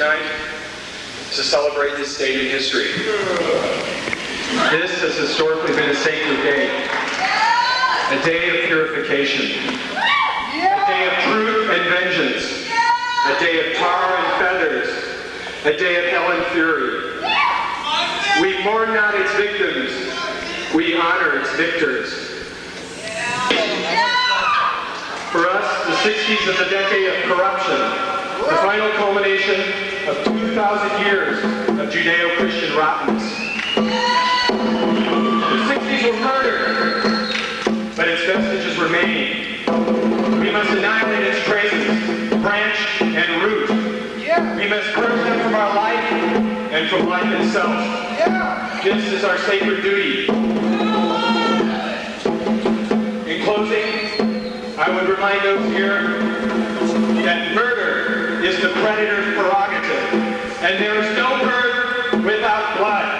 tonight to celebrate this date in history. This has historically been a sacred day. A day of purification. A day of truth and vengeance. A day of tar and feathers. A day of hell and fury. We mourn not its victims. We honor its victors. For us, the 60s is a decade of corruption, the final culmination of 2,000 years of Judeo-Christian rottenness. The 60s were murder, but its vestiges remain. We must annihilate its traces, branch and root. We must purge them from our life and from life itself. This is our sacred duty. In closing, I would remind those here that murder is the predator's prerogative, and there is no murder without blood.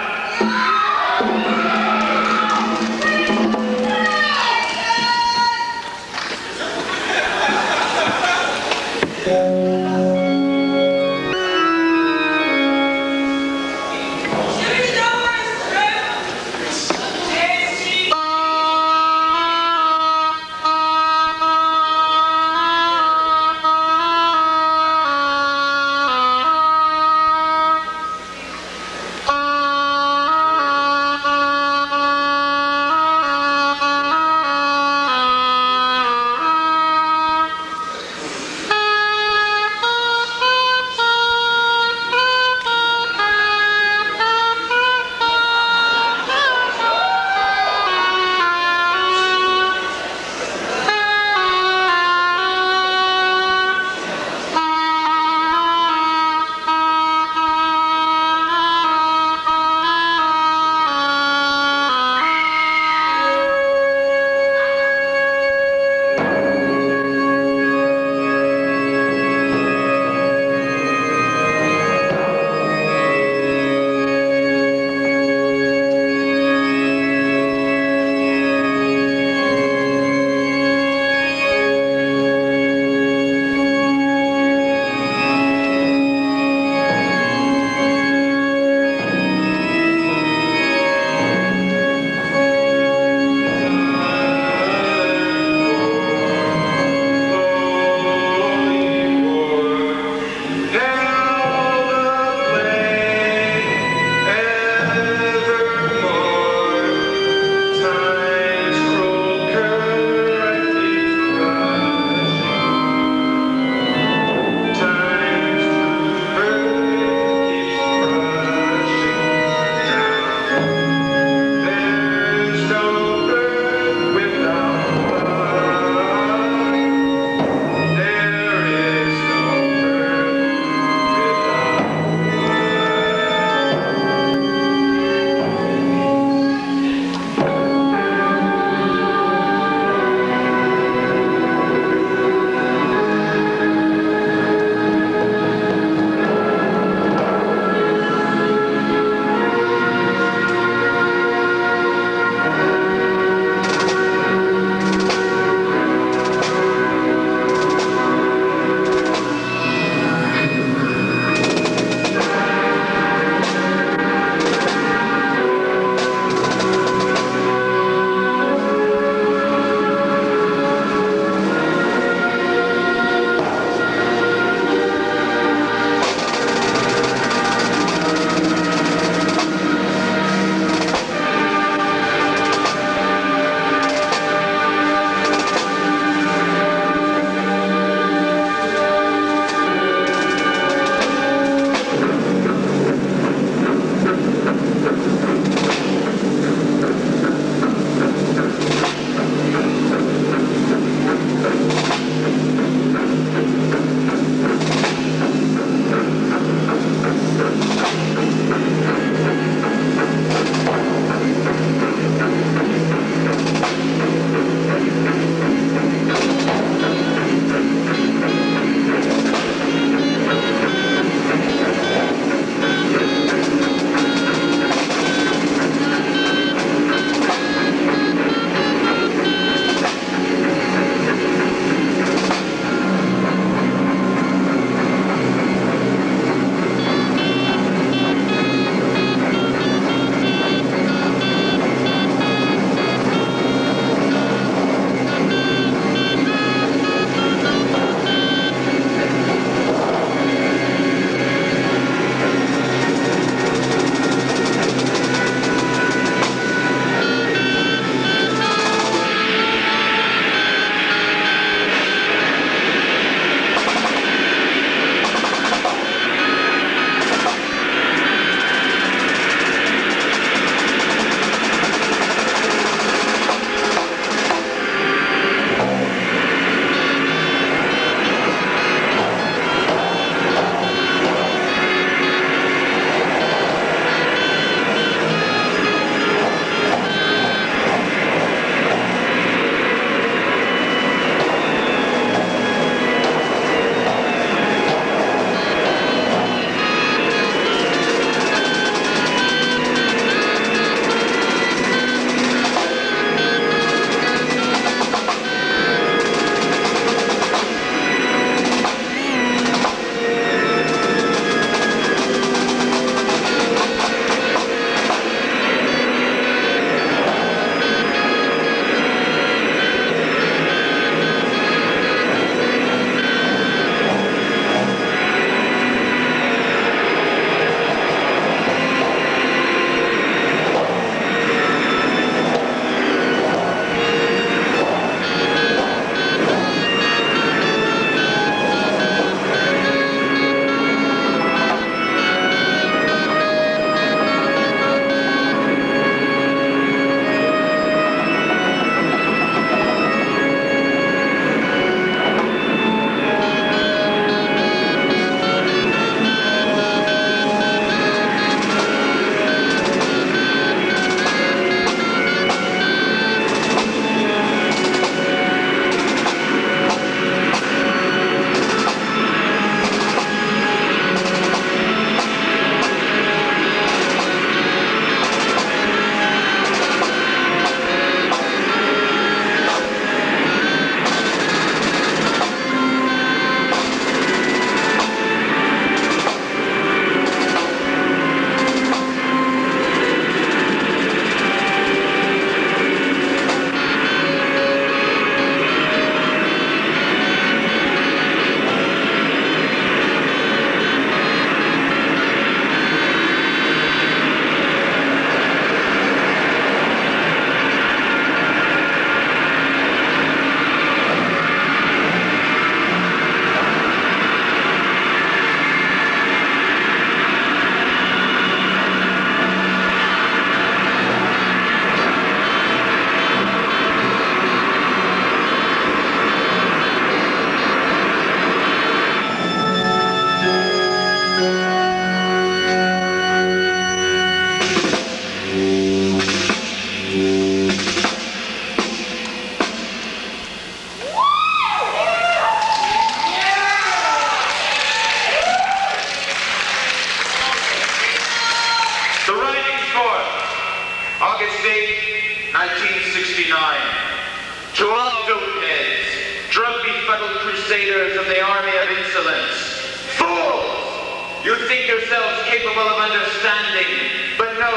think yourselves capable of understanding. But no,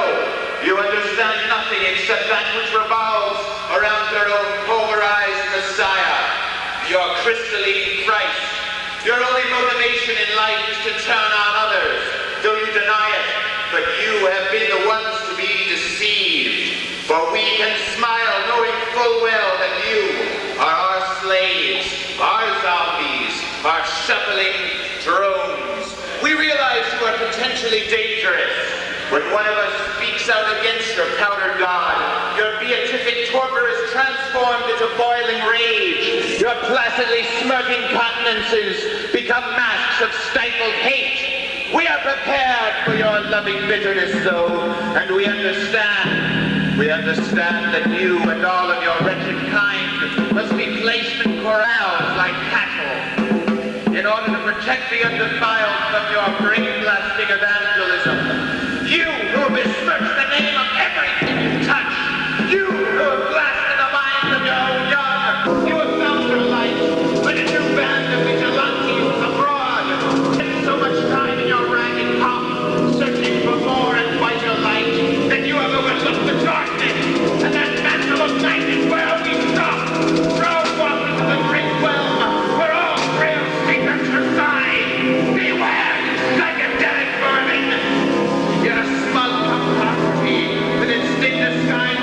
you understand nothing except that which revolves around your own pulverized Messiah, your crystalline Christ. Your only motivation in life is to turn on others, though you deny it. But you have been the ones to be deceived. For we can smile knowing full well that you are our slaves, our zombies, our shuffling drones. We realize you are potentially dangerous. When one of us speaks out against your powdered god, your beatific torpor is transformed into boiling rage. Your placidly smirking countenances become masks of stifled hate. We are prepared for your loving bitterness, though, and we understand. We understand that you and all of your wretched kind must be placed in corrals like cattle in order to protect the undefiled from your brain-blasting evangelism. You who have besmirched the name of everything you touch. You who have blasted the minds of your own young. You have found your life when a new band of vigilantes abroad. Spend so much time in your ragged coffin, searching for more and whiter light, that you have overlooked the darkness. And that mantle of night is where we stop. Throw water to the great well, where all frail secrets reside. Beware, psychedelic vermin. You're a smug Parfrey with its disguise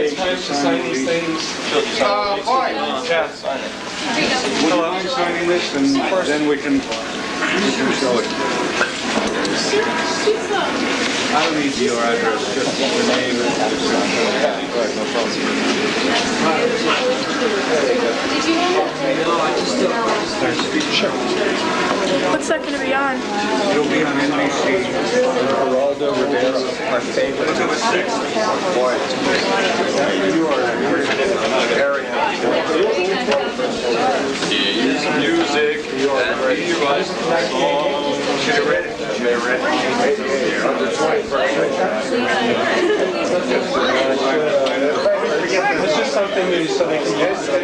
it's time to sign these things. Fine. Yeah. Well, I'm signing this, and then we can show it. I don't need your address, just the name. Did you What's that going to be on? It'll be on NBC. Geraldo Rivera, our favorite. You are music and rewrite songs. Get ready. It's just something new so they can use it.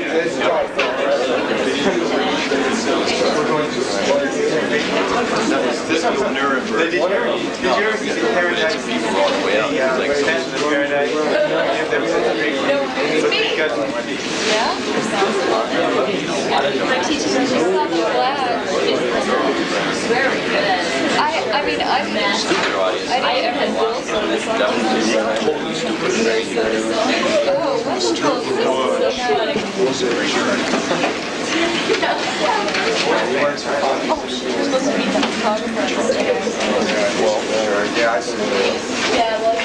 This was Nuremberg. Did you ever see Paradise? People all the way up. It's like so Paradise. Yeah? My teacher saw the flag. Very good. I mean, I didn't ever go so this one. Oh, what's the close? This is so oh, she was supposed to be the photographer. Yeah, I see. Yeah, well,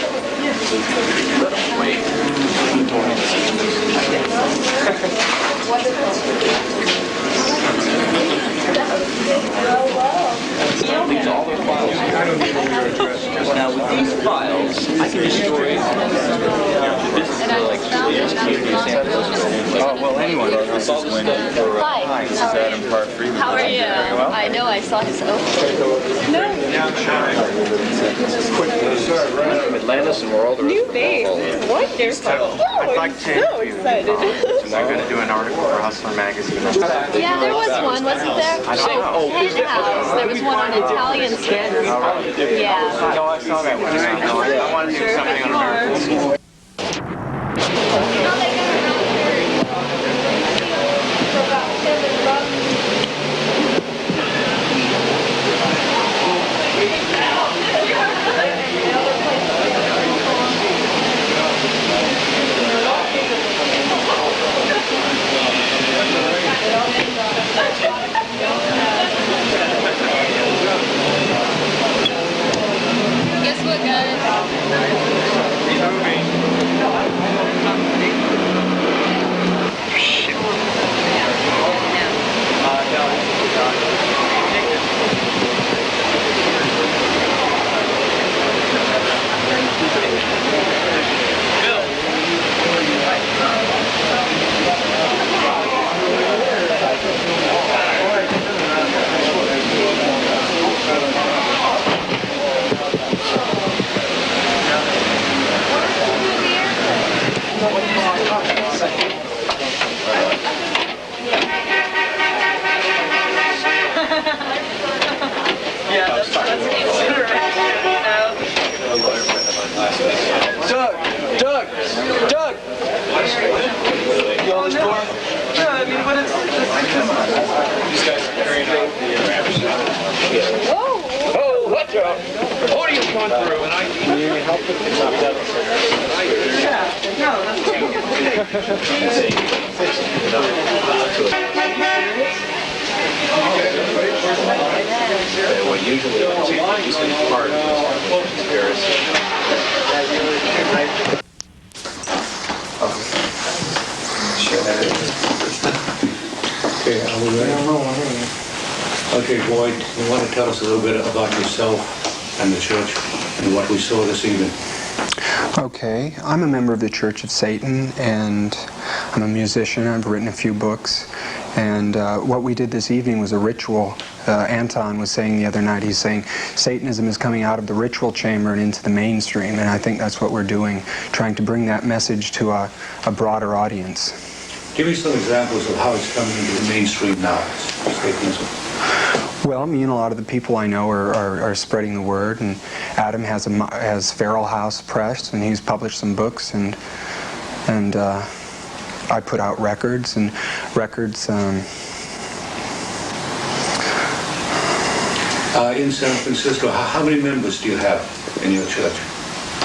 These all their files. I don't need all your address. Now with these files, I can destroy. This is like Oh, well, anyone. This is when hi. this is Adam Parfrey. How are you? I know, I saw his open. No. Atlantis and we're all the rest New of name. Wonderful. Oh, I'm so excited. And they're going to do an article for Hustler magazine. Yeah, there was one, wasn't there? I don't know. Penthouse. There was one on Italian standards. Yeah. No, I saw that one. I want to do something on American. Guess what, guys? Doug! You on this door? Yeah, I mean, what is these guys are carrying out the Oh, what the? Podium's gone through. Can you help with this? Well, usually it's part of this conspiracy. Okay, are we ready? Okay, Boyd, you want to tell us a little bit about yourself and the church and what we saw this evening? Okay, I'm a member of the Church of Satan, and I'm a musician. I've written a few books, and what we did this evening was a ritual. Anton was saying the other night, he's saying Satanism is coming out of the ritual chamber and into the mainstream, and I think that's what we're doing, trying to bring that message to a broader audience. Give me some examples of how it's coming into the mainstream now, Satanism. Well, I mean, a lot of the people I know are spreading the word, and Adam has Feral House Press, and he's published some books, and I put out records. In San Francisco, how many members do you have in your church?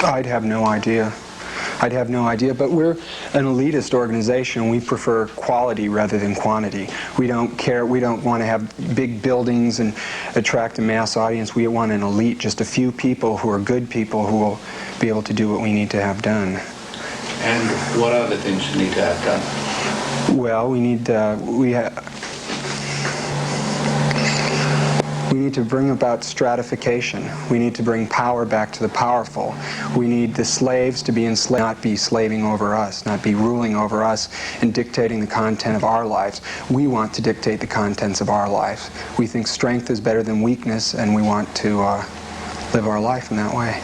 I'd have no idea. I'd have no idea. But we're an elitist organization. We prefer quality rather than quantity. We don't care. We don't want to have big buildings and attract a mass audience. We want an elite, just a few people who are good people who will be able to do what we need to have done. And what are the things you need to have done? Well, we need to bring about stratification. We need to bring power back to the powerful. We need the slaves to be enslaved, not be slaving over us, not be ruling over us and dictating the content of our lives. We want to dictate the contents of our lives. We think strength is better than weakness, and we want to live our life in that way.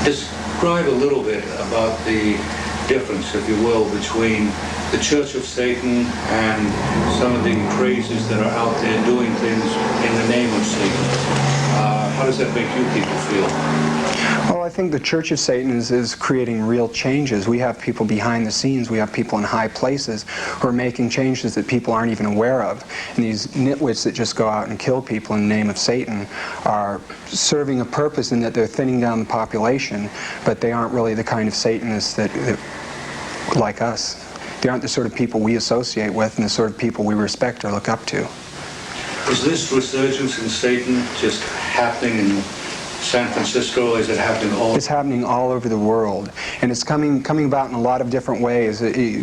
Describe a little bit about the difference, if you will, between the Church of Satan and some of the crazies that are out there doing things in the name of Satan. How does that make you people feel? Well, I think the Church of Satan is creating real changes. We have people behind the scenes. We have people in high places who are making changes that people aren't even aware of. And these nitwits that just go out and kill people in the name of Satan are serving a purpose in that they're thinning down the population, but they aren't really the kind of Satanists that like us. They aren't the sort of people we associate with and the sort of people we respect or look up to. Is this resurgence in Satan just happening in San Francisco, or is it happening all? It's happening all over the world, and it's coming about in a lot of different ways.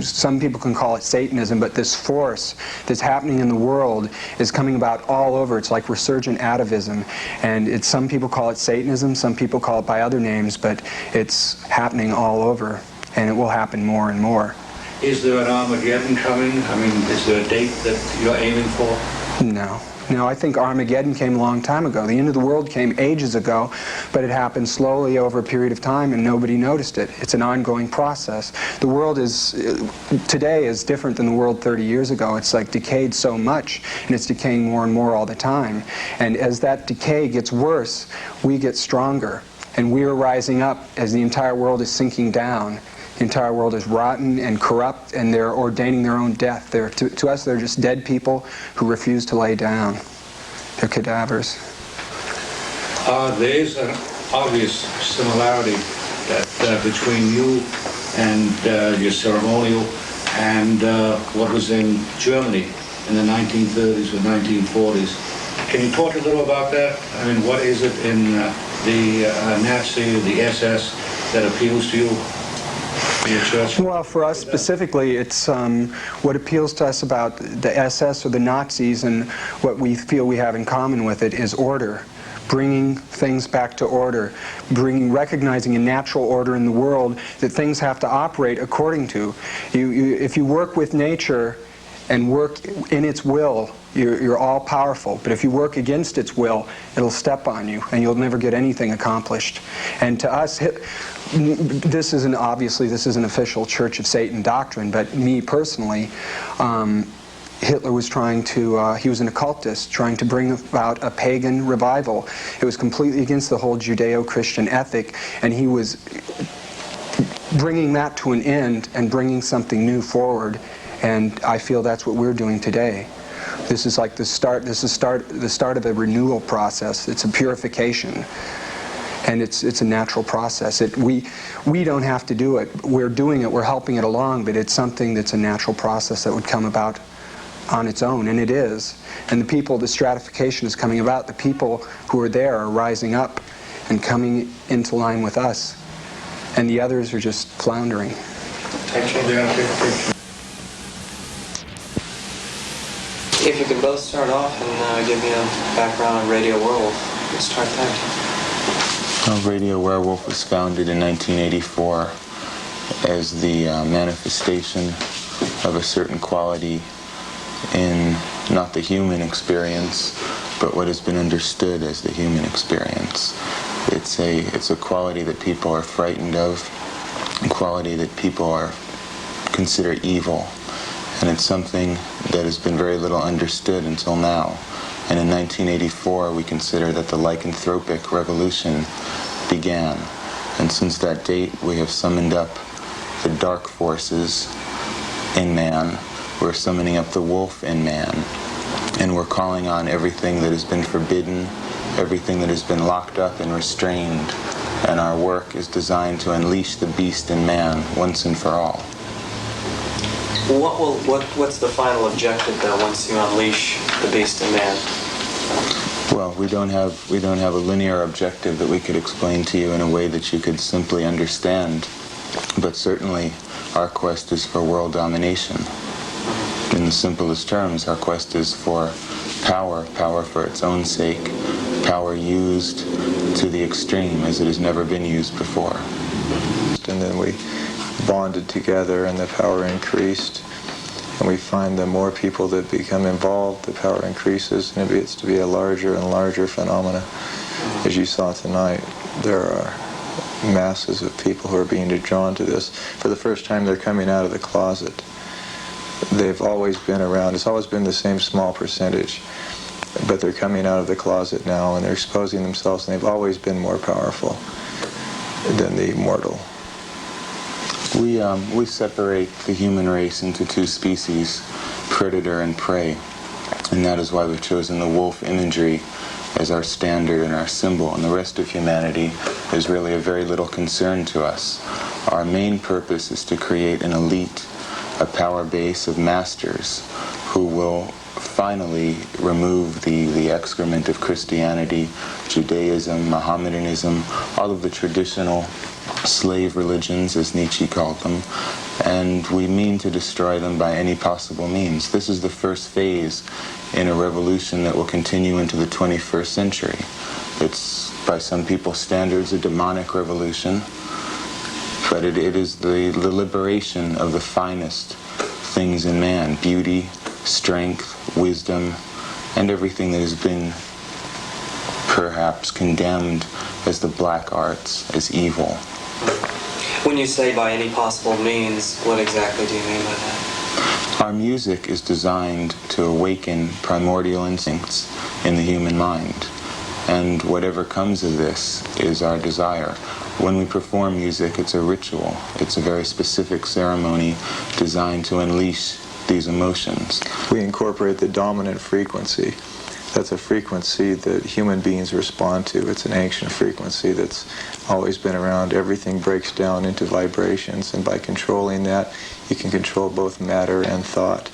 Some people can call it Satanism, but this force that's happening in the world is coming about all over. It's like resurgent atavism, and some people call it Satanism, some people call it by other names, but it's happening all over, and it will happen more and more. Is there an Armageddon coming? I mean, is there a date that you're aiming for? No. No, I think Armageddon came a long time ago. The end of the world came ages ago, but it happened slowly over a period of time and nobody noticed it. It's an ongoing process. The world today is different than the world 30 years ago. It's like decayed so much, and it's decaying more and more all the time. And as that decay gets worse, we get stronger. And we are rising up as the entire world is sinking down. The entire world is rotten and corrupt, and they're ordaining their own death. To us, they're just dead people who refuse to lay down. They're cadavers. There is an obvious similarity between you and your ceremonial and what was in Germany in the 1930s or 1940s. Can you talk a little about that? I mean, what is it in the Nazi, the SS, that appeals to you? Well, for us specifically, it's what appeals to us about the SS or the Nazis, and what we feel we have in common with it is order. Bringing things back to order, recognizing a natural order in the world that things have to operate according to. If you work with nature and work in its will, you're all powerful. But if you work against its will, it'll step on you and you'll never get anything accomplished. And to us, this isn't official Church of Satan doctrine, but me personally, Hitler was he was an occultist, trying to bring about a pagan revival. It was completely against the whole Judeo-Christian ethic, and he was bringing that to an end and bringing something new forward. And I feel that's what we're doing today. This is like the start of a renewal process. It's a purification. And it's a natural process. We don't have to do it. We're doing it. We're helping it along, but it's something that's a natural process that would come about on its own, and it is. And the stratification is coming about. The people who are there are rising up and coming into line with us, and the others are just floundering. If you could both start off and give me a background on Radio Werewolf, let's start there. Radio Werewolf was founded in 1984 as the manifestation of a certain quality in not the human experience, but what has been understood as the human experience. It's a quality that people are frightened of, a quality that people consider evil, and it's something that has been very little understood until now. And in 1984, we consider that the lycanthropic revolution began. And since that date, we have summoned up the dark forces in man. We're summoning up the wolf in man. And we're calling on everything that has been forbidden, everything that has been locked up and restrained and our work is designed to unleash the beast in man once and for all. What's the final objective, though, once you unleash the beast in man? Well, we don't have a linear objective that we could explain to you in a way that you could simply understand, but certainly our quest is for world domination. In the simplest terms, our quest is for power for its own sake, power used to the extreme as it has never been used before. And then we bonded together and the power increased, and we find the more people that become involved, the power increases, and it gets to be a larger and larger phenomena. As you saw tonight, there are masses of people who are being drawn to this. For the first time, they're coming out of the closet. They've always been around. It's always been the same small percentage, but they're coming out of the closet now, and they're exposing themselves, and they've always been more powerful than the mortal. We separate the human race into two species, predator and prey, and that is why we've chosen the wolf imagery as our standard and our symbol, and the rest of humanity is really of very little concern to us. Our main purpose is to create an elite, a power base of masters who will finally remove the excrement of Christianity, Judaism, Mohammedanism, all of the traditional slave religions, as Nietzsche called them, and we mean to destroy them by any possible means. This is the first phase in a revolution that will continue into the 21st century. It's, by some people's standards, a demonic revolution, but it is the liberation of the finest things in man: beauty, strength, wisdom, and everything that has been perhaps condemned as the black arts, as evil. When you say by any possible means, what exactly do you mean by that? Our music is designed to awaken primordial instincts in the human mind, and whatever comes of this is our desire. When we perform music, it's a ritual. It's a very specific ceremony designed to unleash these emotions. We incorporate the dominant frequency. That's a frequency that human beings respond to. It's an ancient frequency that's always been around. Everything breaks down into vibrations, and by controlling that, you can control both matter and thought.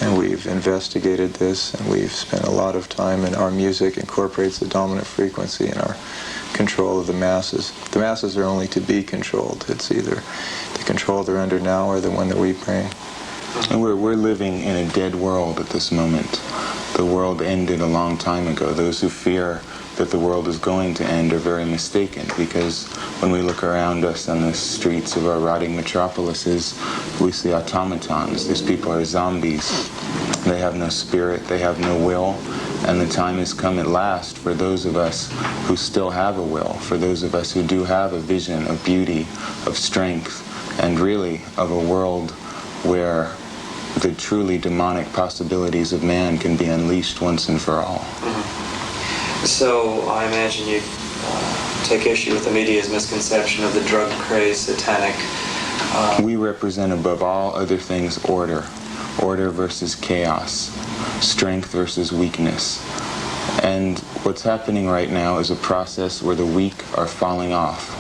And we've investigated this, and we've spent a lot of time, and our music incorporates the dominant frequency in our control of the masses. The masses are only to be controlled. It's either the control they're under now or the one that we bring. And we're living in a dead world at this moment. The world ended a long time ago. Those who fear that the world is going to end are very mistaken, because when we look around us on the streets of our rotting metropolises, we see automatons. These people are zombies. They have no spirit, they have no will, and the time has come at last for those of us who still have a will, for those of us who do have a vision of beauty, of strength, and really of a world where the truly demonic possibilities of man can be unleashed once and for all. So I imagine you take issue with the media's misconception of the drug-crazed satanic. We represent above all other things order. Order versus chaos. Strength versus weakness. And what's happening right now is a process where the weak are falling off.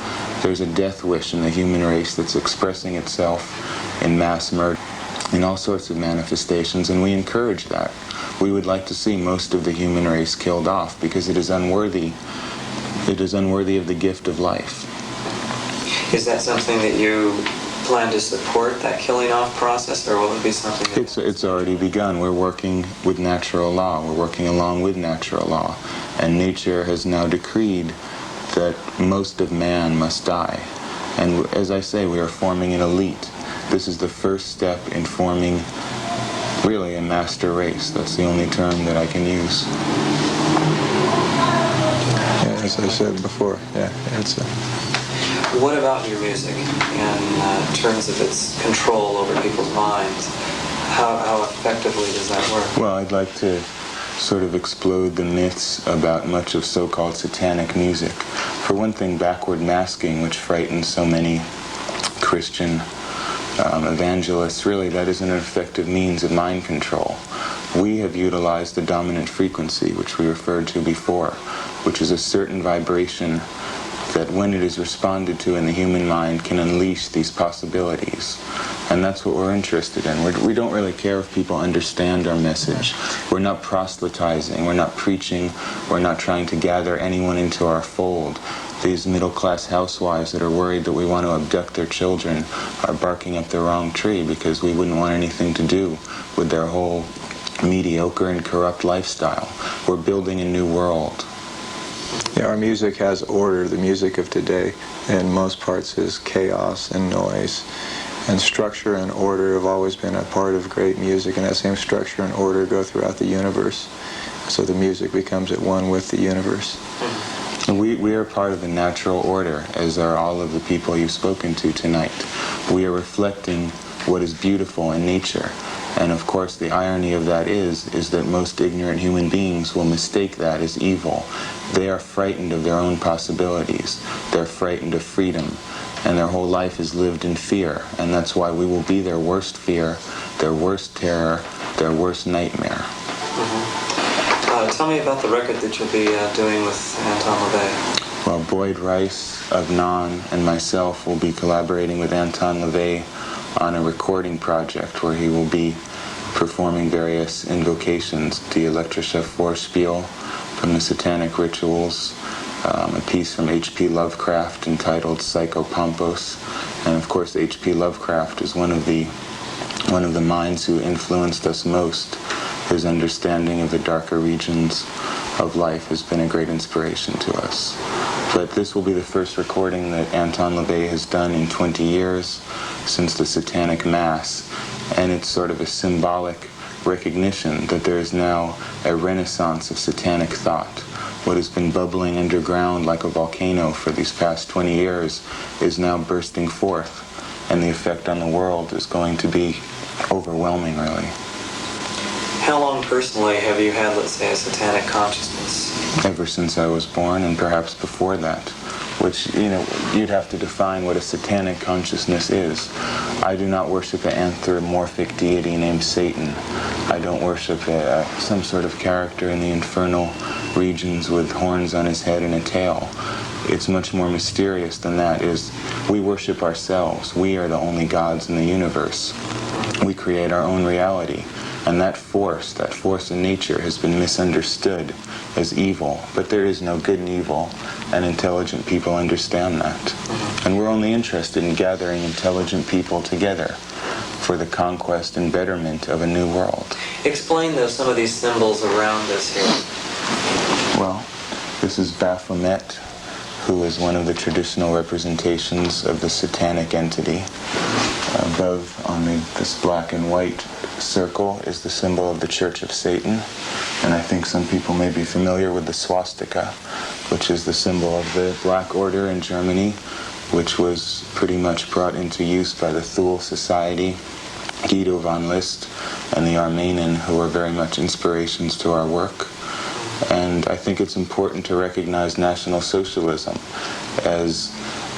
There's a death wish in the human race that's expressing itself in mass murder, in all sorts of manifestations, and we encourage that. We would like to see most of the human race killed off because it is unworthy. It is unworthy of the gift of life. Is that something that you plan to support, that killing off process, or will it be something that... It's already begun. We're working with natural law. We're working along with natural law. And nature has now decreed that most of man must die. And as I say, we are forming an elite. This is the first step in forming really a master race. That's the only term that I can use. Yeah, as I said before, yeah, it's a... What about your music in terms of its control over people's minds? How effectively does that work? Well, I'd like to sort of explode the myths about much of so-called satanic music. For one thing, backward masking, which frightens so many Christian evangelists, really that isn't an effective means of mind control. We have utilized the dominant frequency, which we referred to before, which is a certain vibration that when it is responded to in the human mind can unleash these possibilities. And that's what we're interested in. We don't really care if people understand our message. We're not proselytizing, we're not preaching, we're not trying to gather anyone into our fold. These middle-class housewives that are worried that we want to abduct their children are barking up the wrong tree, because we wouldn't want anything to do with their whole mediocre and corrupt lifestyle. We're building a new world. Yeah, our music has order. The music of today, in most parts, is chaos and noise. And structure and order have always been a part of great music, and that same structure and order go throughout the universe. So the music becomes at one with the universe. We are part of the natural order, as are all of the people you've spoken to tonight. We are reflecting what is beautiful in nature. And of course, the irony of that is that most ignorant human beings will mistake that as evil. They are frightened of their own possibilities. They're frightened of freedom. And their whole life is lived in fear. And that's why we will be their worst fear, their worst terror, their worst nightmare. Tell me about the record that you'll be doing with Anton LaVey. Well, Boyd Rice of Non and myself will be collaborating with Anton LaVey on a recording project where he will be performing various invocations, the Elektrische Vorspiel from the Satanic Rituals, a piece from H.P. Lovecraft entitled Psychopampos. And of course, H.P. Lovecraft is one of the minds who influenced us most. His understanding of the darker regions of life has been a great inspiration to us. But this will be the first recording that Anton LaVey has done in 20 years since the Satanic Mass, and it's sort of a symbolic recognition that there is now a renaissance of satanic thought. What has been bubbling underground like a volcano for these past 20 years is now bursting forth, and the effect on the world is going to be overwhelming, really. How long personally have you had, let's say, a satanic consciousness? Ever since I was born, and perhaps before that, which, you'd have to define what a satanic consciousness is. I do not worship an anthropomorphic deity named Satan. I don't worship some sort of character in the infernal regions with horns on his head and a tail. It's much more mysterious than that. We worship ourselves. We are the only gods in the universe. We create our own reality. And that force in nature has been misunderstood as evil. But there is no good and evil, and intelligent people understand that. And we're only interested in gathering intelligent people together for the conquest and betterment of a new world. Explain some of these symbols around us here. Well, this is Baphomet, who is one of the traditional representations of the satanic entity. Above on this black and white circle is the symbol of the Church of Satan, and I think some people may be familiar with the swastika, which is the symbol of the Black Order in Germany, which was pretty much brought into use by the Thule Society, Guido von List, and the Armenen, who are very much inspirations to our work. And I think it's important to recognize National Socialism as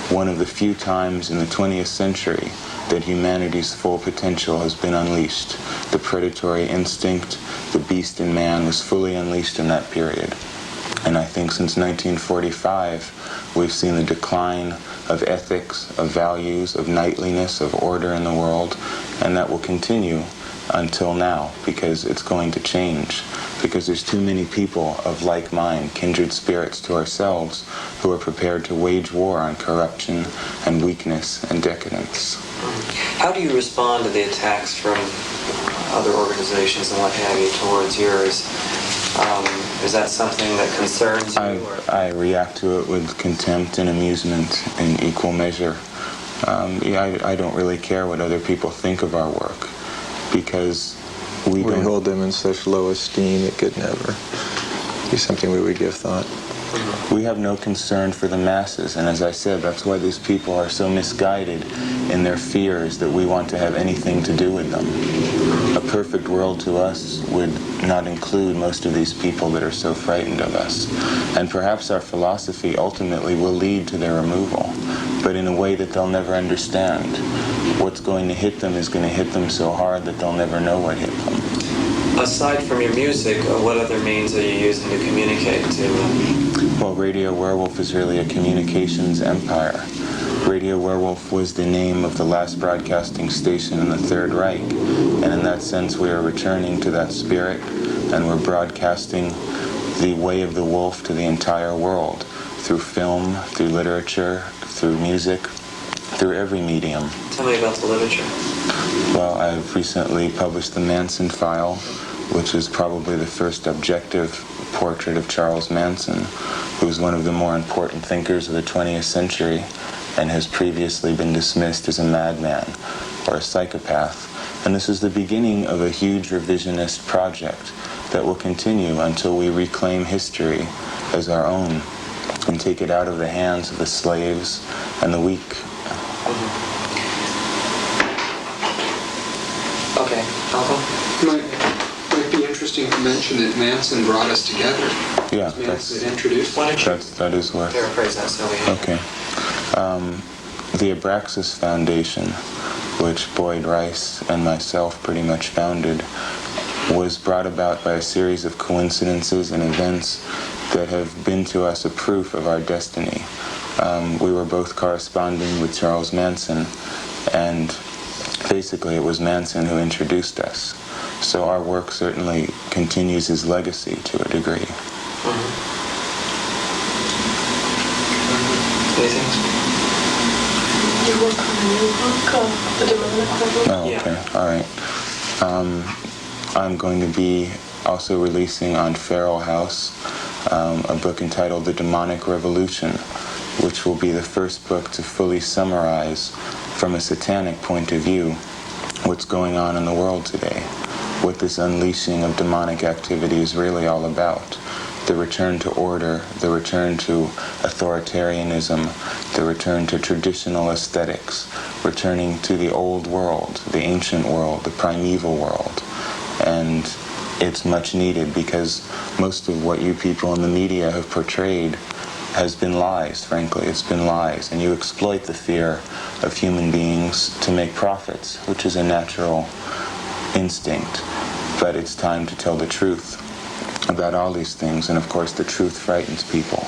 one of the few times in the 20th century that humanity's full potential has been unleashed. The predatory instinct, the beast in man, was fully unleashed in that period. And I think since 1945, we've seen the decline of ethics, of values, of knightliness, of order in the world, and that will continue until now, because it's going to change. Because there's too many people of like mind, kindred spirits to ourselves, who are prepared to wage war on corruption and weakness and decadence. How do you respond to the attacks from other organizations and what have you towards yours? Is that something that concerns you? I react to it with contempt and amusement in equal measure. I don't really care what other people think of our work, because we hold them in such low esteem it could never be something we would give thought. We have no concern for the masses, and as I said, that's why these people are so misguided in their fears that we want to have anything to do with them. A perfect world to us would not include most of these people that are so frightened of us. And perhaps our philosophy ultimately will lead to their removal, but in a way that they'll never understand. What's going to hit them is going to hit them so hard that they'll never know what hit them. Aside from your music, what other means are you using to communicate to them? Well, Radio Werewolf is really a communications empire. Radio Werewolf was the name of the last broadcasting station in the Third Reich, and in that sense we are returning to that spirit, and we're broadcasting the way of the wolf to the entire world, through film, through literature, through music, through every medium. Tell me about the literature. Well, I've recently published the Manson File, which is probably the first objective portrait of Charles Manson, who's one of the more important thinkers of the 20th century and has previously been dismissed as a madman or a psychopath. And this is the beginning of a huge revisionist project that will continue until we reclaim history as our own and take it out of the hands of the slaves and the weak. Okay, Malcolm? Might be interesting to mention that Manson brought us together. Yeah, Manson introduced. that is worth. Paraphrase that, Sylvia. Okay. The Abraxas Foundation, which Boyd Rice and myself pretty much founded, was brought about by a series of coincidences and events that have been to us a proof of our destiny. We were both corresponding with Charles Manson, and basically it was Manson who introduced us. So our work certainly continues his legacy to a degree. Anything? You work on a new book, The Demonic Revolution? Oh, okay. All right. I'm going to be also releasing on Feral House a book entitled The Demonic Revolution, which will be the first book to fully summarize, from a satanic point of view, what's going on in the world today, what this unleashing of demonic activity is really all about. The return to order, the return to authoritarianism, the return to traditional aesthetics, returning to the old world, the ancient world, the primeval world. And it's much needed because most of what you people in the media have portrayed has been lies, frankly. It's been lies. And you exploit the fear of human beings to make profits, which is a natural instinct. But it's time to tell the truth about all these things, and of course the truth frightens people.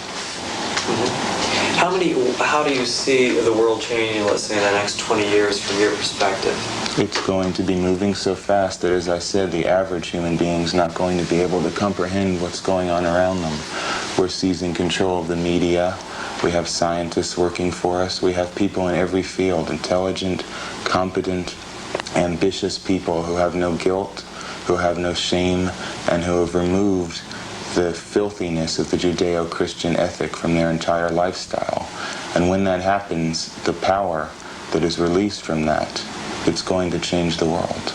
How do you see the world changing, let's say, in the next 20 years from your perspective? It's going to be moving so fast that, as I said, the average human being is not going to be able to comprehend what's going on around them. We're seizing control of the media. We have scientists working for us. We have people in every field, intelligent, competent, ambitious people who have no guilt, who have no shame, and who have removed the filthiness of the Judeo-Christian ethic from their entire lifestyle. And when that happens, the power that is released from that, it's going to change the world.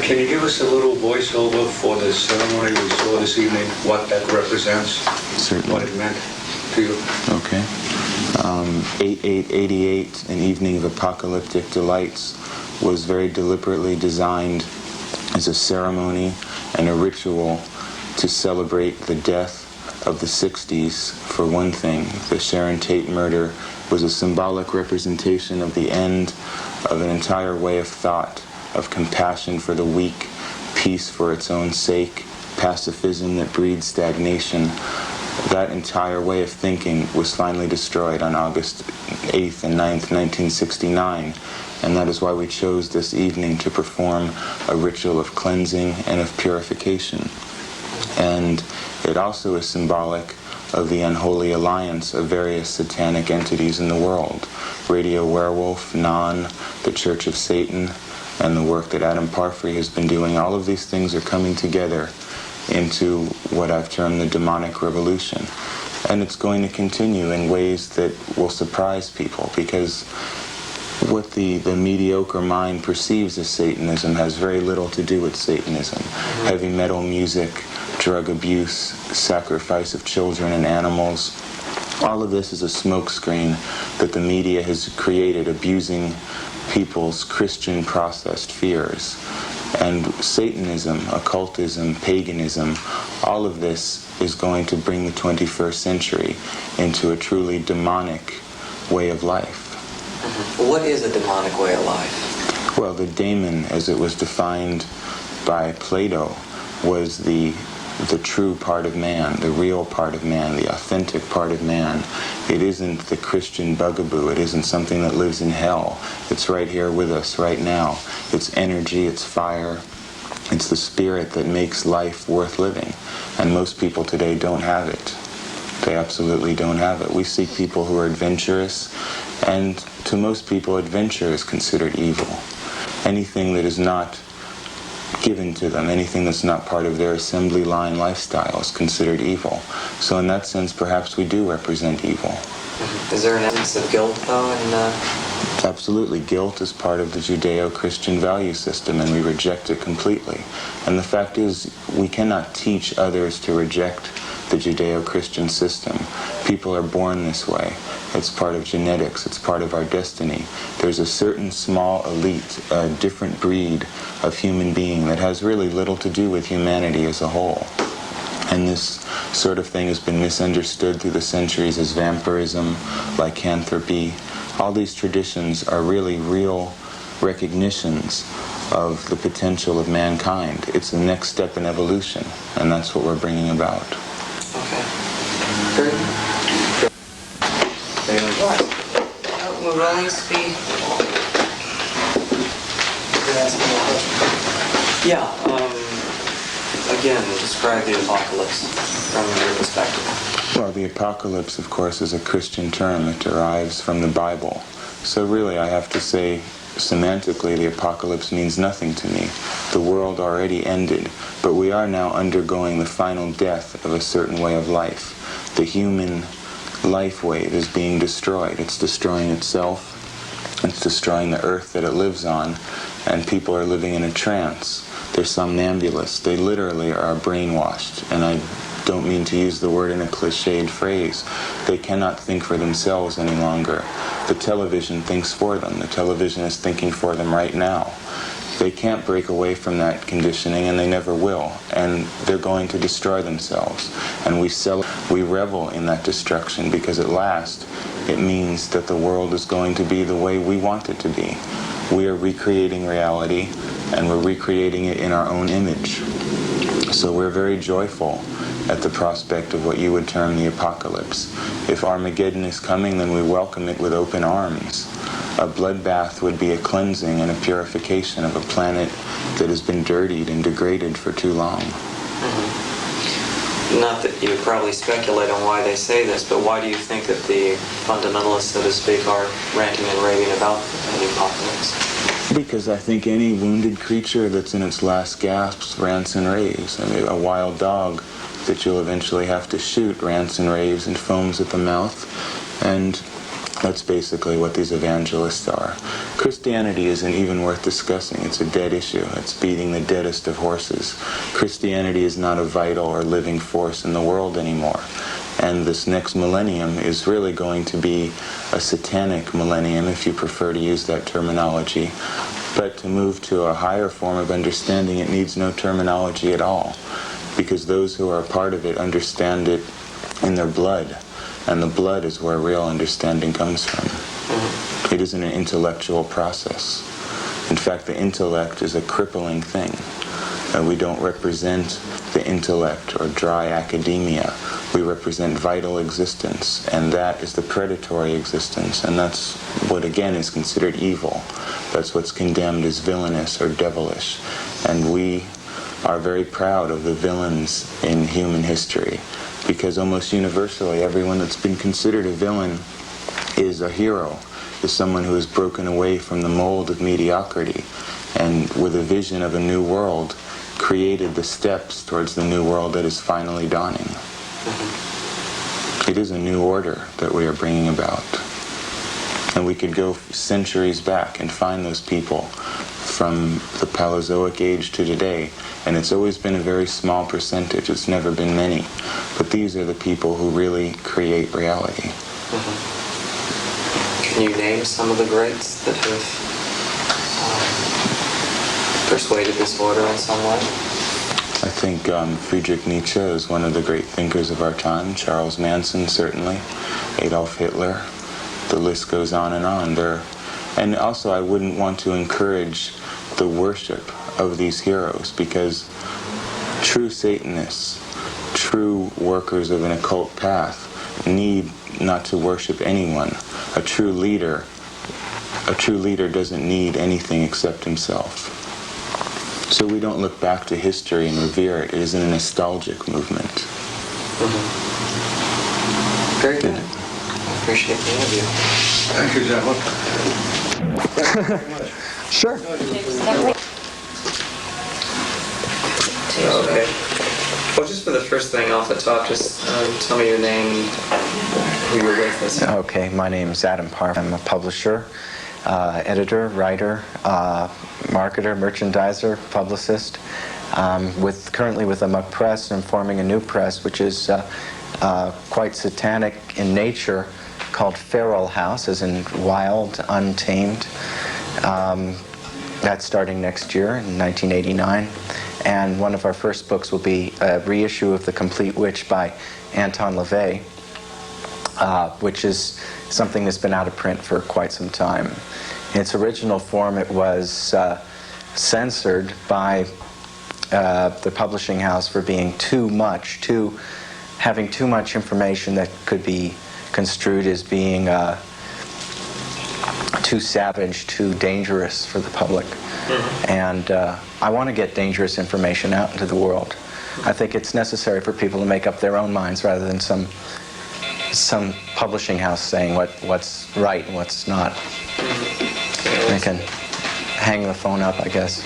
Can you give us a little voiceover for the ceremony we saw this evening, what that represents? Certainly. What it meant to you? Okay. 8888, An Evening of Apocalyptic Delights, was very deliberately designed as a ceremony and a ritual to celebrate the death of the 60s, for one thing. The Sharon Tate murder was a symbolic representation of the end of an entire way of thought, of compassion for the weak, peace for its own sake, pacifism that breeds stagnation. That entire way of thinking was finally destroyed on August 8th and 9th, 1969. And that is why we chose this evening to perform a ritual of cleansing and of purification. And it also is symbolic of the unholy alliance of various satanic entities in the world. Radio Werewolf, Non, the Church of Satan, and the work that Adam Parfrey has been doing. All of these things are coming together into what I've termed the demonic revolution. And it's going to continue in ways that will surprise people, because what the mediocre mind perceives as Satanism has very little to do with Satanism. Heavy metal music, drug abuse, sacrifice of children and animals, all of this is a smokescreen that the media has created, abusing people's Christian processed fears. And Satanism, occultism, paganism, all of this is going to bring the 21st century into a truly demonic way of life. What is a demonic way of life? Well, the daemon, as it was defined by Plato, was the the true part of man, the real part of man, the authentic part of man. It isn't the Christian bugaboo. It isn't something that lives in hell. It's right here with us right now. It's energy, it's fire, it's the spirit that makes life worth living. And most people today don't have it. They absolutely don't have it. We see people who are adventurous, and to most people, adventure is considered evil. Anything that is not given to them, anything that's not part of their assembly line lifestyle is considered evil. So in that sense, perhaps we do represent evil. Is there an essence of guilt, though? Absolutely. Guilt is part of the Judeo-Christian value system, and we reject it completely. And the fact is, we cannot teach others to reject the Judeo-Christian system. People are born this way. It's part of genetics. It's part of our destiny. There's a certain small elite, a different breed of human being that has really little to do with humanity as a whole. And this sort of thing has been misunderstood through the centuries as vampirism, lycanthropy. All these traditions are really real recognitions of the potential of mankind. It's the next step in evolution, and that's what we're bringing about. Okay. Good. We're rolling speed. Yeah, again, describe the apocalypse from your perspective. Well, the apocalypse, of course, is a Christian term. It derives from the Bible. So really, I have to say, semantically, the apocalypse means nothing to me. The world already ended, but we are now undergoing the final death of a certain way of life. The human life wave is being destroyed. It's destroying itself. It's destroying the earth that it lives on, and people are living in a trance. They're somnambulists. They literally are brainwashed, and I don't mean to use the word in a cliched phrase. They cannot think for themselves any longer. The television thinks for them. The television is thinking for them right now. They can't break away from that conditioning, and they never will. And they're going to destroy themselves. And we revel in that destruction, because at last it means that the world is going to be the way we want it to be. We are recreating reality, and we're recreating it in our own image. So we're very joyful at the prospect of what you would term the apocalypse. If Armageddon is coming, then we welcome it with open arms. A bloodbath would be a cleansing and a purification of a planet that has been dirtied and degraded for too long. Mm-hmm. Not that you would probably speculate on why they say this, but why do you think that the fundamentalists, so to speak, are ranting and raving about the apocalypse? Because I think any wounded creature that's in its last gasps rants and raves. I mean, a wild dog that you'll eventually have to shoot rants and raves and foams at the mouth, and that's basically what these evangelists are. Christianity isn't even worth discussing. It's a dead issue. It's beating the deadest of horses. Christianity is not a vital or living force in the world anymore. And this next millennium is really going to be a satanic millennium, if you prefer to use that terminology. But to move to a higher form of understanding, it needs no terminology at all, because those who are a part of it understand it in their blood. And the blood is where real understanding comes from. It isn't an intellectual process. In fact, the intellect is a crippling thing. We don't represent the intellect or dry academia. We represent vital existence, and that is the predatory existence, and that's what, again, is considered evil. That's what's condemned as villainous or devilish. And we are very proud of the villains in human history, because almost universally everyone that's been considered a villain is a hero, is someone who has broken away from the mold of mediocrity, and with a vision of a new world, created the steps towards the new world that is finally dawning. It is a new order that we are bringing about. And we could go centuries back and find those people from the Paleozoic age to today, and it's always been a very small percentage. It's never been many. But these are the people who really create reality. Can you name some of the greats that have persuaded this order in some way? I think Friedrich Nietzsche is one of the great thinkers of our time. Charles Manson, certainly. Adolf Hitler. The list goes on and on. And also, I wouldn't want to encourage the worship of these heroes, because true Satanists true workers of an occult path need not to worship anyone. A true leader doesn't need anything except himself. So we don't look back to history and revere it. It isn't a nostalgic movement. Very good. I appreciate the interview. Thank you, gentlemen. Sure. Okay. Well, just for the first thing off the top, just tell me your name and who you're with us. Okay, my name is Adam Parfrey. I'm a publisher, editor, writer, marketer, merchandiser, publicist. Currently with a Muck Press, and I'm forming a new press, which is quite satanic in nature, called Feral House, as in wild, untamed. That's starting next year in 1989. And one of our first books will be a reissue of The Complete Witch by Anton LaVey, which is something that's been out of print for quite some time. In its original form, it was censored by the publishing house for being having too much information that could be construed as being too savage, too dangerous for the public. And I want to get dangerous information out into the world. I think it's necessary for people to make up their own minds rather than some publishing house saying what's right and what's not. They can hang the phone up, I guess.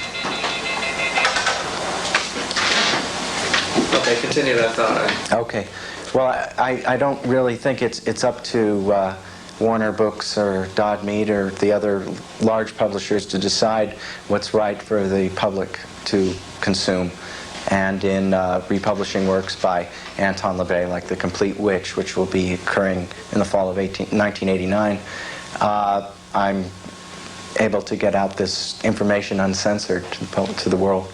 Okay, continue that thought. Okay. Well, I don't really think it's up to Warner Books or Dodd Mead or the other large publishers to decide what's right for the public to consume. And in republishing works by Anton LaVey, like The Complete Witch, which will be occurring in the fall of 1989, I'm able to get out this information uncensored to the world.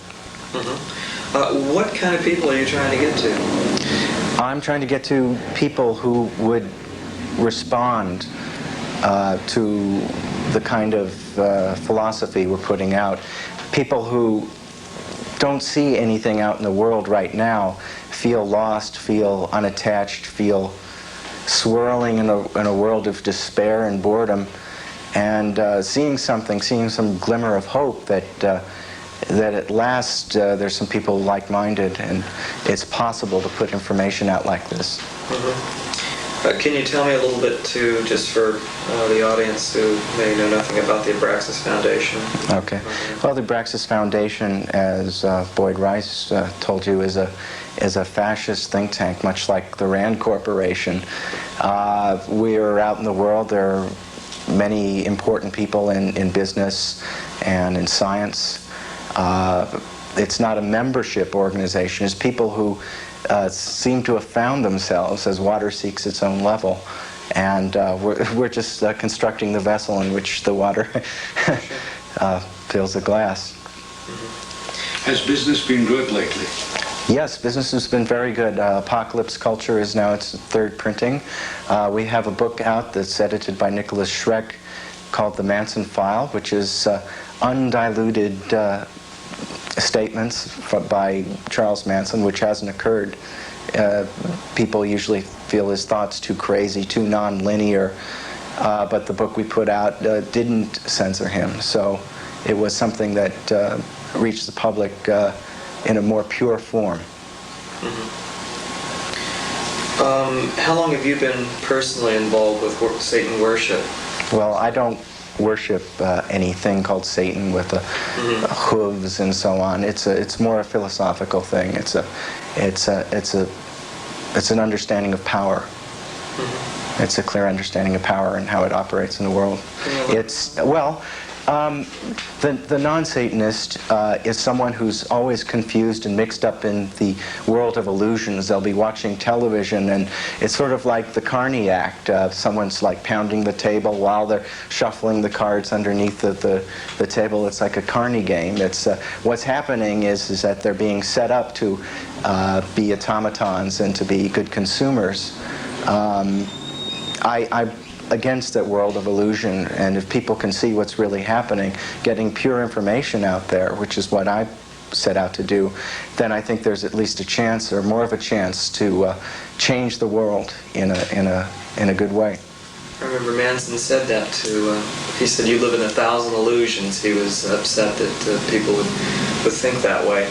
What kind of people are you trying to get to? I'm trying to get to people who would respond to the kind of philosophy we're putting out. People who don't see anything out in the world right now, feel lost, feel unattached, feel swirling in a world of despair and boredom, and seeing some glimmer of hope that at last there's some people like-minded, and it's possible to put information out like this. Can you tell me a little bit, too, just for the audience who may know nothing about the Abraxas Foundation? Okay. Well, the Abraxas Foundation, as Boyd Rice told you, is a fascist think tank, much like the Rand Corporation. We're out in the world. There are many important people in business and in science. It's not a membership organization. It's people who seem to have found themselves as water seeks its own level, and we're just constructing the vessel in which the water fills the glass. Has business been good lately? Yes, business has been very good. Apocalypse Culture is now its third printing. We have a book out that's edited by Nicholas Schreck called The Manson File, which is undiluted statements by Charles Manson, which hasn't occurred. People usually feel his thoughts too crazy, too non-linear, but the book we put out didn't censor him, so it was something that reached the public in a more pure form. How long have you been personally involved with Satan worship? Well, I don't worship anything called Satan with hooves and so on. It's more a philosophical thing. It's an understanding of power. It's a clear understanding of power and how it operates in the world. The non-Satanist is someone who's always confused and mixed up in the world of illusions. They'll be watching television, and it's sort of like the Carney Act. Someone's like pounding the table while they're shuffling the cards underneath the table. It's like a Carney game. It's what's happening is that they're being set up to be automatons and to be good consumers. I'm against that world of illusion, and if people can see what's really happening, getting pure information out there, which is what I set out to do, then I think there's at least a chance, or more of a chance, to change the world in a good way. I remember Manson said that too. He said, "You live in 1,000 illusions." He was upset that people would think that way.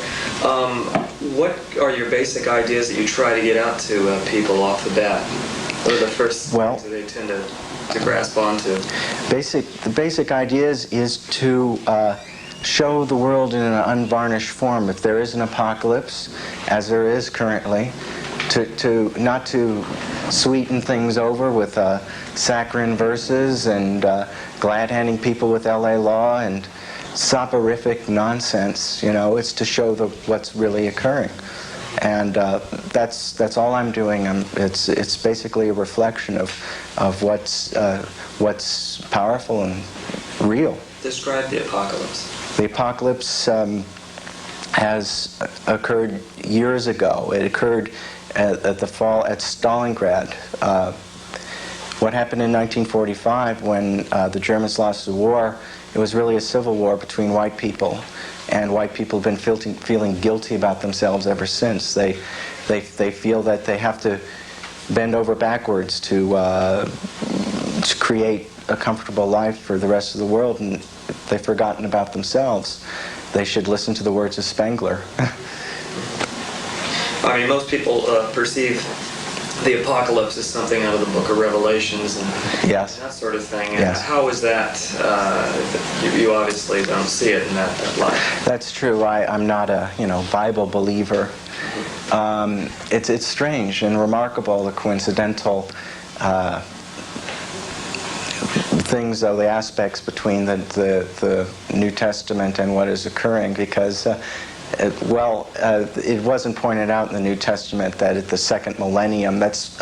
What are your basic ideas that you try to get out to people off the bat? What are the first things that they tend to grasp onto? The basic ideas is to show the world in an unvarnished form. If there is an apocalypse, as there is currently, not to sweeten things over with saccharine verses and glad-handing people with LA Law and soporific nonsense. You know, it's to show what's really occurring, and that's all I'm doing. It's basically a reflection of what's powerful and real. Describe the apocalypse. The apocalypse has occurred years ago. It occurred at the fall at Stalingrad. What happened in 1945 when the Germans lost the war, it was really a civil war between white people, and white people have been feeling guilty about themselves ever since. They feel that they have to bend over backwards to create a comfortable life for the rest of the world, and they've forgotten about themselves. They should listen to the words of Spengler. I mean, most people perceive the apocalypse as something out of the book of Revelations and that sort of thing. And Yes. how is that? You obviously don't see it in that light. That's true. I'm not a Bible believer. It's strange and remarkable, the coincidental things, though, the aspects between the New Testament and what is occurring, because it wasn't pointed out in the New Testament that at the second millennium, that's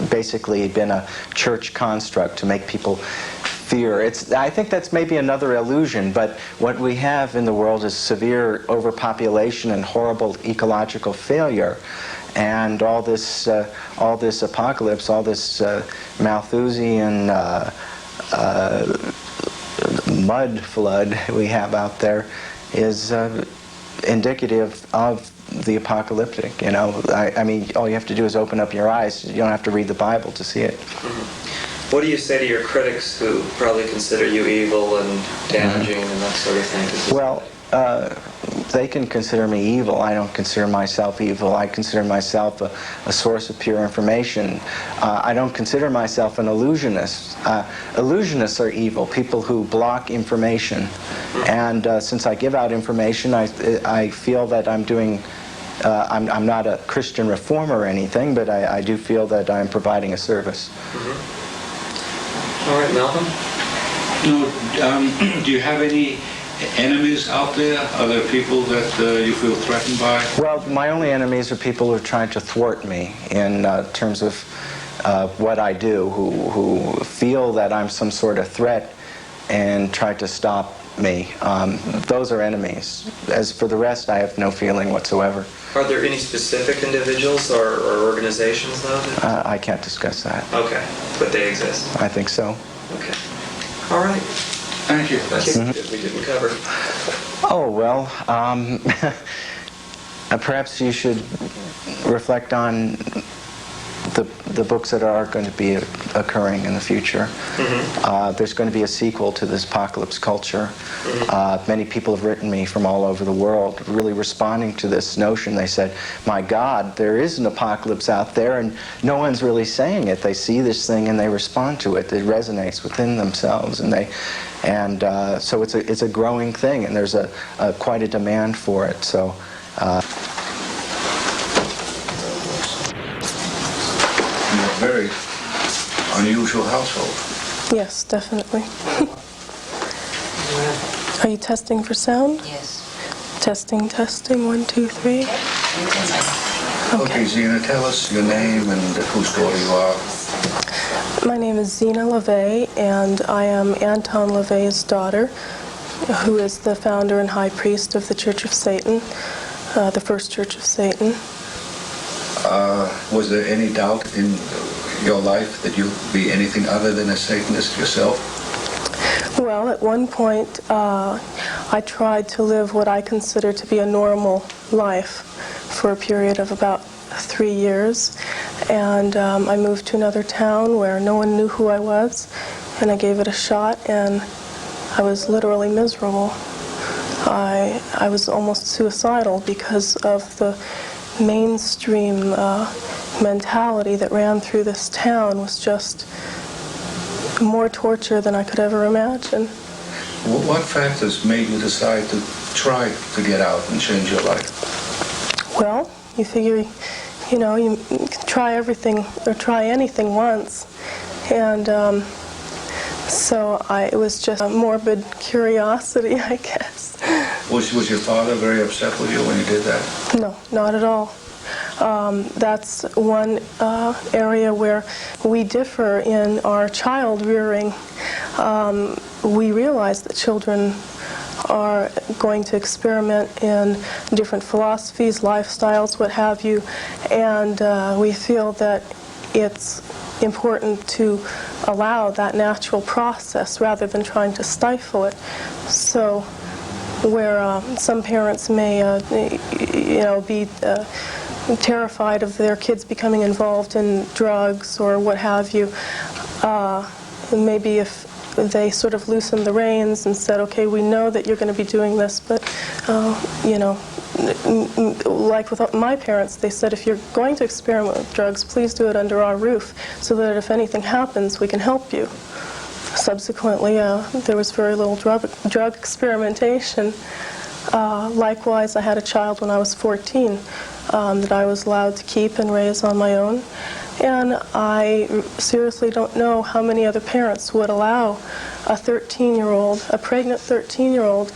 basically been a church construct to make people fear. I think that's maybe another illusion, but what we have in the world is severe overpopulation and horrible ecological failure. And all this apocalypse, all this Malthusian mud flood we have out there is indicative of the apocalyptic. I mean, all you have to do is open up your eyes. You don't have to read the Bible to see it. Mm-hmm. What do you say to your critics who probably consider you evil and damaging and that sort of thing? Well, they can consider me evil. I don't consider myself evil. I consider myself a source of pure information. I don't consider myself an illusionist. Illusionists are evil, people who block information. And since I give out information, I feel that I'm doing, I'm not a Christian reformer or anything, but I do feel that I'm providing a service. Mm-hmm. All right, Malcolm? No, do you have any enemies out there? Are there people that you feel threatened by? Well, my only enemies are people who are trying to thwart me in terms of what I do, who feel that I'm some sort of threat and try to stop me. Those are enemies. As for the rest, I have no feeling whatsoever. Are there any specific individuals or organizations, though? I can't discuss that. Okay, but they exist? I think so. Okay. All right. Thank you. That's good. We didn't cover. Oh, well, perhaps you should reflect on the books that are going to be occurring in the future. Mm-hmm. There's going to be a sequel to this apocalypse culture. Mm-hmm. Many people have written me from all over the world, really responding to this notion. They said, my God, there is an apocalypse out there, and no one's really saying it. They see this thing and they respond to it. It resonates within themselves, and so it's a growing thing, and there's quite a demand for it. So. Very unusual household. Yes, definitely. Are you testing for sound? Yes. Testing, 1, 2, 3. Okay, Zeena, tell us your name and whose daughter you are. My name is Zeena LaVey, and I am Anton LaVey's daughter, who is the founder and high priest of the Church of Satan, the First Church of Satan. Was there any doubt in your life that you'd be anything other than a Satanist yourself? Well, at one point, I tried to live what I consider to be a normal life for a period of about 3 years. And I moved to another town where no one knew who I was, and I gave it a shot, and I was literally miserable. I was almost suicidal because of the mainstream mentality that ran through this town. Was just more torture than I could ever imagine. What factors made you decide to try to get out and change your life? Well, you figure, you know, you can try everything or try anything once. And so it was just a morbid curiosity, I guess. Was your father very upset with you when you did that? No, not at all. That's one area where we differ in our child rearing. We realize that children are going to experiment in different philosophies, lifestyles, what have you, and we feel that it's important to allow that natural process rather than trying to stifle it. So where some parents may be terrified of their kids becoming involved in drugs or what have you, maybe if they sort of loosened the reins and said, okay, we know that you're going to be doing this, but like with my parents, they said, if you're going to experiment with drugs, please do it under our roof so that if anything happens, we can help you. Subsequently, there was very little drug experimentation. Likewise, I had a child when I was 14 that I was allowed to keep and raise on my own. And I seriously don't know how many other parents would allow a 13-year-old, a pregnant 13-year-old,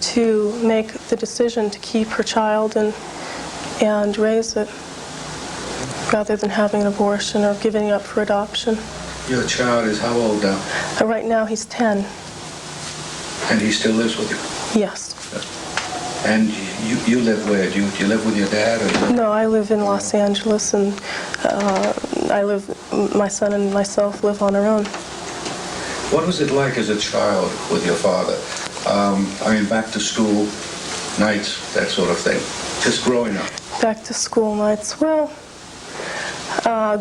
to make the decision to keep her child and raise it, rather than having an abortion or giving it up for adoption. Your child is how old now? Right now he's 10. And he still lives with you? Yes. And you live where? Do you live with your dad? Or No, I live in Los Angeles, and my son and myself live on our own. What was it like as a child with your father? Back to school nights, that sort of thing. Just growing up. Back to school nights. Well,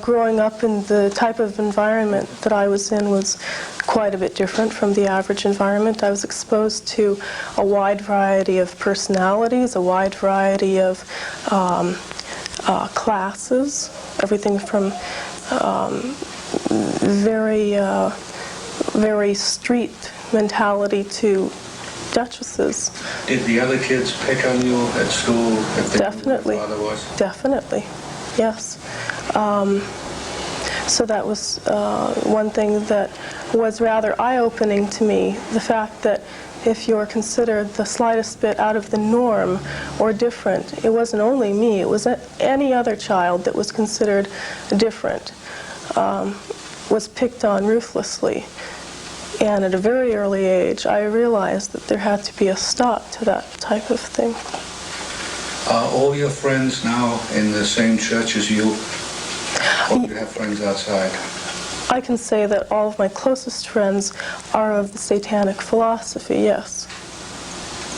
growing up in the type of environment that I was in was quite a bit different from the average environment. I was exposed to a wide variety of personalities, a wide variety of classes, everything from very street mentality to duchesses. Did the other kids pick on you at school? Definitely. Your father was? Definitely, yes. So that was one thing that was rather eye-opening to me, the fact that if you're considered the slightest bit out of the norm or different, it wasn't only me, it was any other child that was considered different, was picked on ruthlessly. And at a very early age, I realized that there had to be a stop to that type of thing. Are all your friends now in the same church as you? Or do you have friends outside? I can say that all of my closest friends are of the satanic philosophy, yes.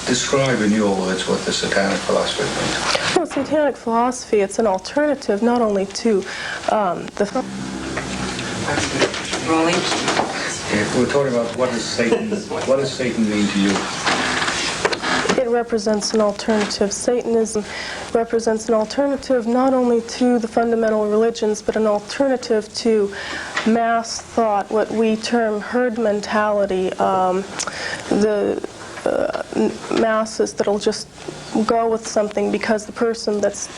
Describe in your words what the satanic philosophy means. Well, satanic philosophy, it's an alternative not only to the... Rolling. We're talking about what does Satan mean to you? It represents an alternative. Satanism represents an alternative not only to the fundamental religions, but an alternative to mass thought, what we term herd mentality, the masses that'll just go with something because the person that's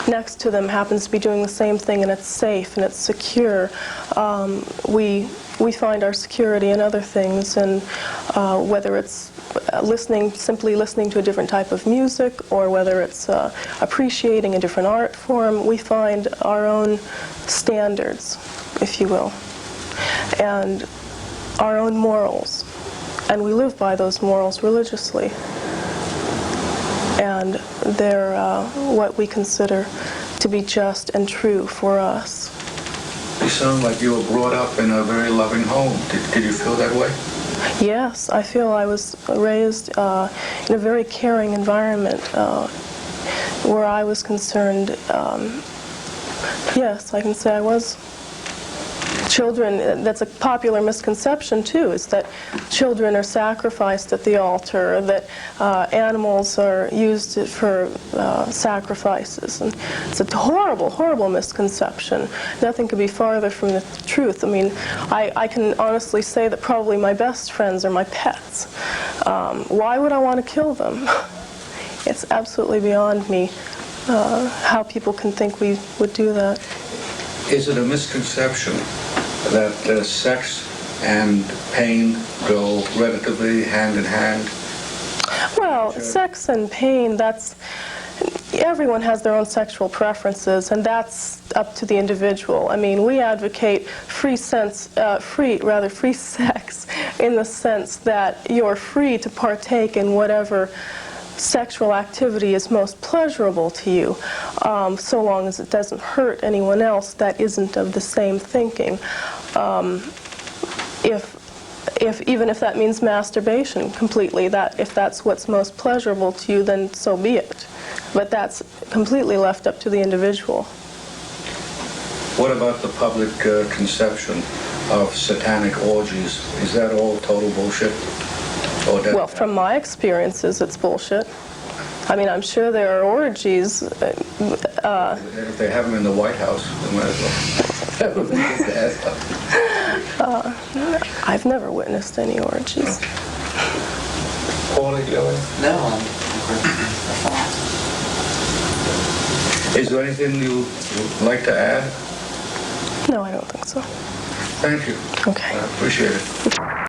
next to them happens to be doing the same thing and it's safe and it's secure. We find our security in other things, and whether it's simply listening to a different type of music, or whether it's appreciating a different art form, we find our own standards, if you will, and our own morals. And we live by those morals religiously. And they're what we consider to be just and true for us. You sound like you were brought up in a very loving home. Did you feel that way? Yes, I feel I was raised in a very caring environment where I was concerned. Yes, I can say I was. Children, that's a popular misconception too, is that children are sacrificed at the altar, that animals are used for sacrifices. And it's a horrible, horrible misconception. Nothing could be farther from the truth. I mean, I can honestly say that probably my best friends are my pets. Why would I want to kill them? It's absolutely beyond me how people can think we would do that. Is it a misconception that sex and pain go relatively hand in hand? Well, sex and pain, everyone has their own sexual preferences, and that's up to the individual. I mean, we advocate free sex in the sense that you're free to partake in whatever sexual activity is most pleasurable to you, so long as it doesn't hurt anyone else that isn't of the same thinking. Even if that means masturbation completely, if that's what's most pleasurable to you, then so be it. But that's completely left up to the individual. What about the public conception of satanic orgies? Is that all total bullshit? Well, from my experiences, it's bullshit. I mean, I'm sure there are orgies. If they have them in the White House, they might as well. I've never witnessed any orgies. Paulie, No. Is there anything you'd like to add? No, I don't think so. Thank you. Okay. I appreciate it.